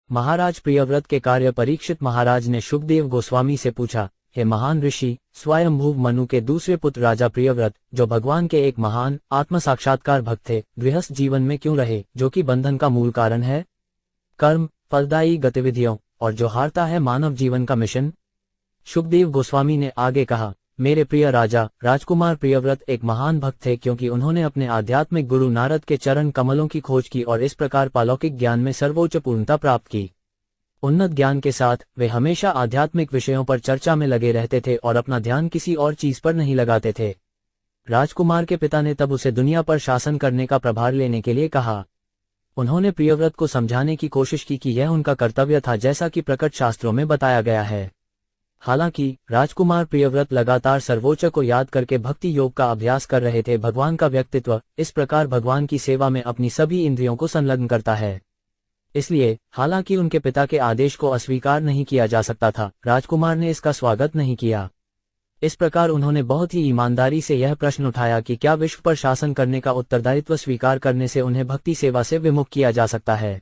महाराज प्रियव्रत के कार्य परीक्षित महाराज ने शुकदेव गोस्वामी से पूछा, हे महान ऋषि, स्वयंभुव मनु के दूसरे पुत्र राजा प्रियव्रत, जो भगवान के एक महान आत्म साक्षात्कार भक्त थे, गृहस्थ जीवन में क्यों रहे, जो कि बंधन का मूल कारण है? कर्म, फलदायी गतिविधियों, और जो हारता है मानव जीवन का मिशन। शुकदेव गोस्वामी ने आगे कहा, मेरे प्रिय राजा, राजकुमार प्रियव्रत एक महान भक्त थे, क्योंकि उन्होंने अपने आध्यात्मिक गुरु नारद के चरण कमलों की खोज की और इस प्रकार पालौकिक ज्ञान में सर्वोच्च पूर्णता प्राप्त की। उन्नत ज्ञान के साथ वे हमेशा आध्यात्मिक विषयों पर चर्चा में लगे रहते थे और अपना ध्यान किसी और चीज पर नहीं लगाते थे। राजकुमार के पिता ने तब उसे दुनिया पर शासन करने का प्रभार लेने के लिए कहा। उन्होंने प्रियव्रत को समझाने की कोशिश की कि यह उनका कर्तव्य था, जैसा कि प्रकट शास्त्रों में बताया गया है। हालांकि राजकुमार प्रियव्रत लगातार सर्वोच्च को याद करके भक्ति योग का अभ्यास कर रहे थे। भगवान का व्यक्तित्व इस प्रकार भगवान की सेवा में अपनी सभी इंद्रियों को संलग्न करता है। इसलिए हालांकि उनके पिता के आदेश को अस्वीकार नहीं किया जा सकता था, राजकुमार ने इसका स्वागत नहीं किया। इस प्रकार उन्होंने बहुत ही ईमानदारी से यह प्रश्न उठाया कि क्या विश्व पर शासन करने का उत्तरदायित्व स्वीकार करने से उन्हें भक्ति सेवा से विमुख किया जा सकता है।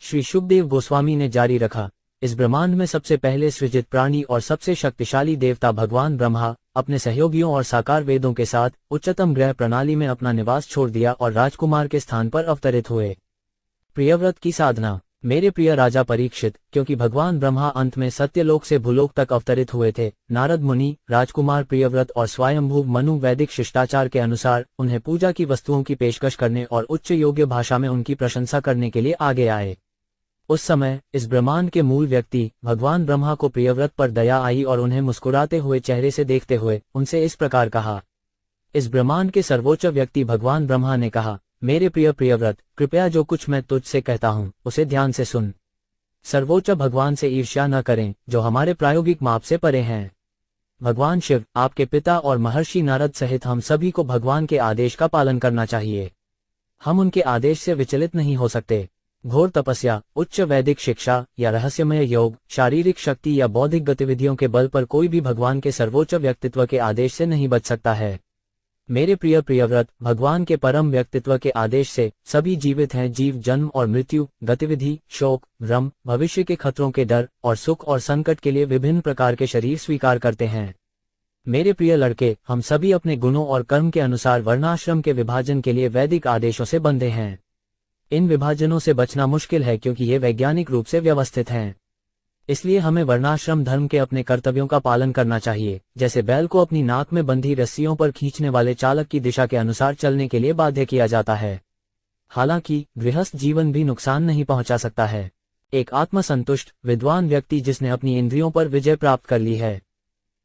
श्री शुकदेव गोस्वामी ने जारी रखा, इस ब्रह्मांड में सबसे पहले सृजित प्राणी और सबसे शक्तिशाली देवता भगवान ब्रह्मा अपने सहयोगियों और साकार वेदों के साथ उच्चतम ग्रह प्रणाली में अपना निवास छोड़ दिया और राजकुमार के स्थान पर अवतरित हुए। प्रियव्रत की साधना। मेरे प्रिय राजा परीक्षित, क्योंकि भगवान ब्रह्मा अंत में सत्यलोक से भूलोक तक अवतरित हुए थे, नारद मुनि, राजकुमार प्रियव्रत और स्वयंभुव मनु वैदिक शिष्टाचार के अनुसार उन्हें पूजा की वस्तुओं की पेशकश करने और उच्च योग्य भाषा में उनकी प्रशंसा करने के लिए आगे आए। उस समय इस ब्रह्मांड के मूल व्यक्ति भगवान ब्रह्मा को प्रियव्रत पर दया आई और उन्हें मुस्कुराते हुए चेहरे से देखते हुए उनसे इस प्रकार कहा। इस ब्रह्मांड के सर्वोच्च व्यक्ति भगवान ब्रह्मा ने कहा, मेरे प्रिय प्रियव्रत, कृपया जो कुछ मैं तुझसे कहता हूँ उसे ध्यान से सुन। सर्वोच्च भगवान से ईर्ष्या न करें, जो हमारे प्रायोगिक माप से परे हैं। भगवान शिव, आपके पिता और महर्षि नारद सहित हम सभी को भगवान के आदेश का पालन करना चाहिए। हम उनके आदेश से विचलित नहीं हो सकते। घोर तपस्या, उच्च वैदिक शिक्षा या रहस्यमय योग, शारीरिक शक्ति या बौद्धिक गतिविधियों के बल पर कोई भी भगवान के सर्वोच्च व्यक्तित्व के आदेश से नहीं बच सकता है। मेरे प्रिय प्रियव्रत, भगवान के परम व्यक्तित्व के आदेश से सभी जीवित हैं। जीव जन्म और मृत्यु, गतिविधि, शोक, भ्रम, भविष्य के खतरों के डर और सुख और संकट के लिए विभिन्न प्रकार के शरीर स्वीकार करते हैं। मेरे प्रिय लड़के, हम सभी अपने गुणों और कर्म के अनुसार वर्णाश्रम के विभाजन के लिए वैदिक आदेशों से बंधे हैं। इन विभाजनों से बचना मुश्किल है, क्योंकि ये वैज्ञानिक रूप से व्यवस्थित हैं। इसलिए हमें वर्णाश्रम धर्म के अपने कर्तव्यों का पालन करना चाहिए, जैसे बैल को अपनी नाक में बंधी रस्सियों पर खींचने वाले चालक की दिशा के अनुसार चलने के लिए बाध्य किया जाता है। हालांकि गृहस्थ जीवन भी नुकसान नहीं पहुंचा सकता है। एक आत्मसंतुष्ट विद्वान व्यक्ति जिसने अपनी इंद्रियों पर विजय प्राप्त कर ली है,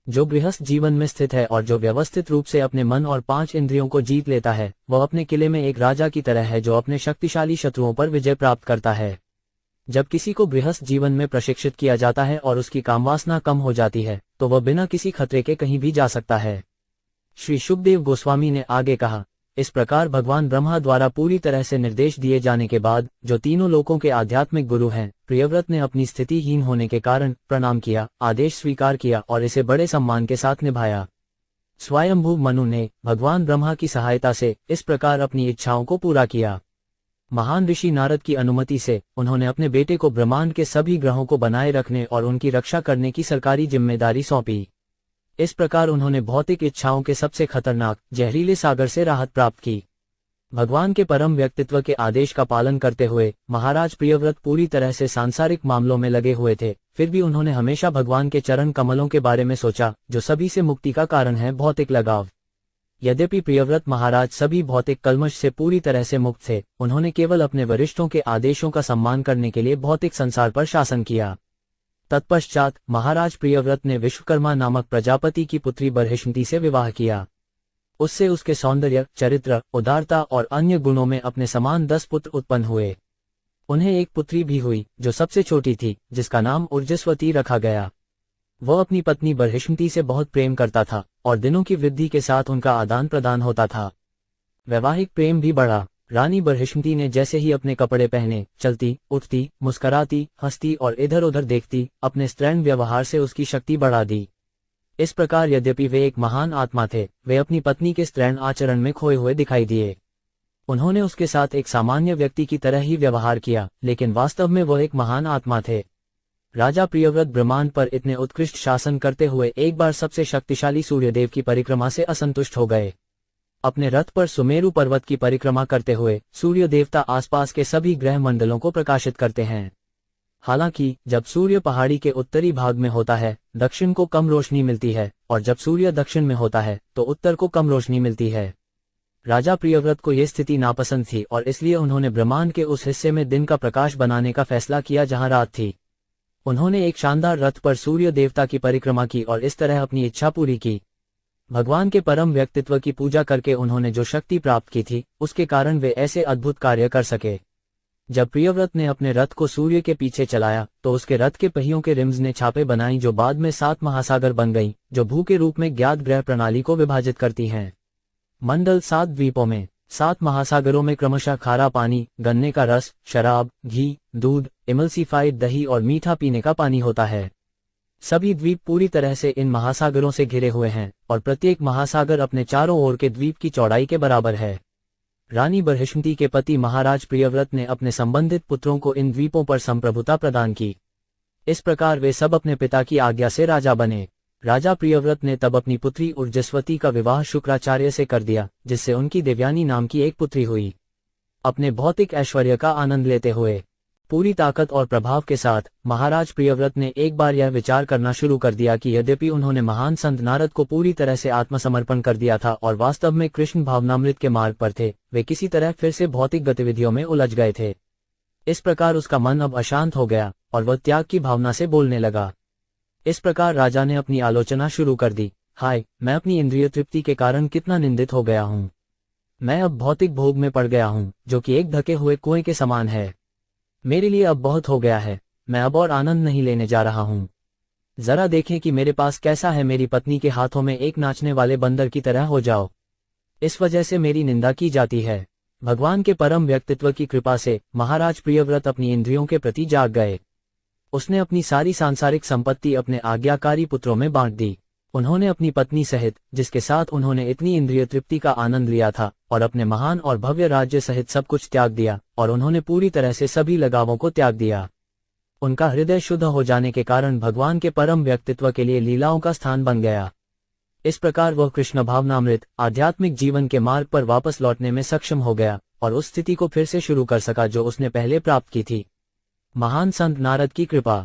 जो गृहस्थ जीवन में स्थित है और जो व्यवस्थित रूप से अपने मन और 5 इंद्रियों को जीत लेता है, वह अपने किले में एक राजा की तरह है जो अपने शक्तिशाली शत्रुओं पर विजय प्राप्त करता है। जब किसी को गृहस्थ जीवन में प्रशिक्षित किया जाता है और उसकी कामवासना कम हो जाती है, तो वह बिना किसी खतरे के कहीं भी जा सकता है। श्री शुकदेव गोस्वामी ने आगे कहा, इस प्रकार भगवान ब्रह्मा द्वारा पूरी तरह से निर्देश दिए जाने के बाद, जो तीनों लोकों के आध्यात्मिक गुरु हैं, प्रियव्रत ने अपनी स्थितिहीन होने के कारण प्रणाम किया, आदेश स्वीकार किया और इसे बड़े सम्मान के साथ निभाया। स्वयंभुव मनु ने भगवान ब्रह्मा की सहायता से इस प्रकार अपनी इच्छाओं को पूरा किया। महान ऋषि नारद की अनुमति से उन्होंने अपने बेटे को ब्रह्मांड के सभी ग्रहों को बनाए रखने और उनकी रक्षा करने की सरकारी जिम्मेदारी सौंपी। इस प्रकार उन्होंने भौतिक इच्छाओं के सबसे खतरनाक जहरीले सागर से राहत प्राप्त की। भगवान के परम व्यक्तित्व के आदेश का पालन करते हुए महाराज प्रियव्रत पूरी तरह से सांसारिक मामलों में लगे हुए थे, फिर भी उन्होंने हमेशा भगवान के चरण कमलों के बारे में सोचा, जो सभी से मुक्ति का कारण है, भौतिक लगाव। यद्यपि प्रियव्रत महाराज सभी भौतिक कल्मश से पूरी तरह से मुक्त थे, उन्होंने केवल अपने वरिष्ठों के आदेशों का सम्मान करने के लिए भौतिक संसार पर शासन किया। तत्पश्चात महाराज प्रियव्रत ने विश्वकर्मा नामक प्रजापति की पुत्री बर्हिष्मति से विवाह किया। उससे उसके सौंदर्य, चरित्र, उदारता और अन्य गुणों में अपने समान 10 पुत्र उत्पन्न हुए। उन्हें एक पुत्री भी हुई, जो सबसे छोटी थी, जिसका नाम ऊर्जस्वती रखा गया। वह अपनी पत्नी बर्हिष्मति से बहुत प्रेम करता था और दिनों की वृद्धि के साथ उनका आदान प्रदान होता था। वैवाहिक प्रेम भी बढ़ा। रानी बर्हिष्मति ने जैसे ही अपने कपड़े पहने, चलती, उठती, मुस्कुराती, हंसती और इधर उधर देखती, अपने स्त्रैण व्यवहार से उसकी शक्ति बढ़ा दी। इस प्रकार यद्यपि वे एक महान आत्मा थे, वे अपनी पत्नी के स्त्रैण आचरण में खोए हुए दिखाई दिए। उन्होंने उसके साथ एक सामान्य व्यक्ति की तरह ही व्यवहार किया, लेकिन वास्तव में वो एक महान आत्मा थे। राजा प्रियव्रत ब्रह्मांड पर इतने उत्कृष्ट शासन करते हुए एक बार सबसे शक्तिशाली सूर्यदेव की परिक्रमा से असंतुष्ट हो गए। अपने रथ पर सुमेरु पर्वत की परिक्रमा करते हुए सूर्य देवता आसपास के सभी ग्रह मंडलों को प्रकाशित करते हैं। हालांकि जब सूर्य पहाड़ी के उत्तरी भाग में होता है, दक्षिण को कम रोशनी मिलती है, और जब सूर्य दक्षिण में होता है तो उत्तर को कम रोशनी मिलती है। राजा प्रियव्रत को यह स्थिति नापसंद थी और इसलिए उन्होंने ब्रह्मांड के उस हिस्से में दिन का प्रकाश बनाने का फैसला किया जहां रात थी। उन्होंने एक शानदार रथ पर सूर्य देवता की परिक्रमा की और इस तरह अपनी इच्छा पूरी की। भगवान के परम व्यक्तित्व की पूजा करके उन्होंने जो शक्ति प्राप्त की थी, उसके कारण वे ऐसे अद्भुत कार्य कर सके। जब प्रियव्रत ने अपने रथ को सूर्य के पीछे चलाया तो उसके रथ के पहियों के रिम्स ने छापे बनाई जो बाद में 7 महासागर बन गईं, जो भू के रूप में ज्ञात ग्रह प्रणाली को विभाजित करती हैं। मंडल 7 द्वीपों में 7 महासागरों में क्रमशः खारा पानी, गन्ने का रस, शराब, घी, दूध, इमल्सिफाइड दही और मीठा पीने का पानी होता है। सभी द्वीप पूरी तरह से इन महासागरों से घिरे हुए हैं और प्रत्येक महासागर अपने चारों ओर के द्वीप की चौड़ाई के बराबर है। रानी बृहस्पति के पति महाराज प्रियव्रत ने अपने संबंधित पुत्रों को इन द्वीपों पर संप्रभुता प्रदान की। इस प्रकार वे सब अपने पिता की आज्ञा से राजा बने। राजा प्रियव्रत ने तब अपनी पुत्री ऊर्जस्वती का विवाह शुक्राचार्य से कर दिया, जिससे उनकी देवयानी नाम की एक पुत्री हुई। अपने भौतिक ऐश्वर्य का आनंद लेते हुए पूरी ताकत और प्रभाव के साथ महाराज प्रियव्रत ने एक बार यह विचार करना शुरू कर दिया कि यद्यपि उन्होंने महान संत नारद को पूरी तरह से आत्मसमर्पण कर दिया था और वास्तव में कृष्ण भावनामृत के मार्ग पर थे, वे किसी तरह फिर से भौतिक गतिविधियों में उलझ गए थे। इस प्रकार उसका मन अब अशांत हो गया और वह त्याग की भावना से बोलने लगा। इस प्रकार राजा ने अपनी आलोचना शुरू कर दी। हाय, मैं अपनी इंद्रिय तृप्ति के कारण कितना निंदित हो गया हूँ। मैं अब भौतिक भोग में पड़ गया हूँ, जो कि एक ढके हुए कुएं के समान है। मेरे लिए अब बहुत हो गया है, मैं अब और आनंद नहीं लेने जा रहा हूँ। जरा देखें कि मेरे पास कैसा है, मेरी पत्नी के हाथों में एक नाचने वाले बंदर की तरह हो जाओ। इस वजह से मेरी निंदा की जाती है। भगवान के परम व्यक्तित्व की कृपा से महाराज प्रियव्रत अपनी इंद्रियों के प्रति जाग गए। उसने अपनी सारी सांसारिक संपत्ति अपने आज्ञाकारी पुत्रों में बांट दी। उन्होंने अपनी पत्नी सहित, जिसके साथ उन्होंने इतनी इंद्रिय तृप्ति का आनंद लिया था, और अपने महान और भव्य राज्य सहित सब कुछ त्याग दिया और उन्होंने पूरी तरह से सभी लगावों को त्याग दिया। उनका हृदय शुद्ध हो जाने के कारण भगवान के परम व्यक्तित्व के लिए लीलाओं का स्थान बन गया। इस प्रकार वह कृष्ण भावनामृत आध्यात्मिक जीवन के मार्ग पर वापस लौटने में सक्षम हो गया और उस स्थिति को फिर से शुरू कर सका जो उसने पहले प्राप्त की थी। महान संत नारद की कृपा।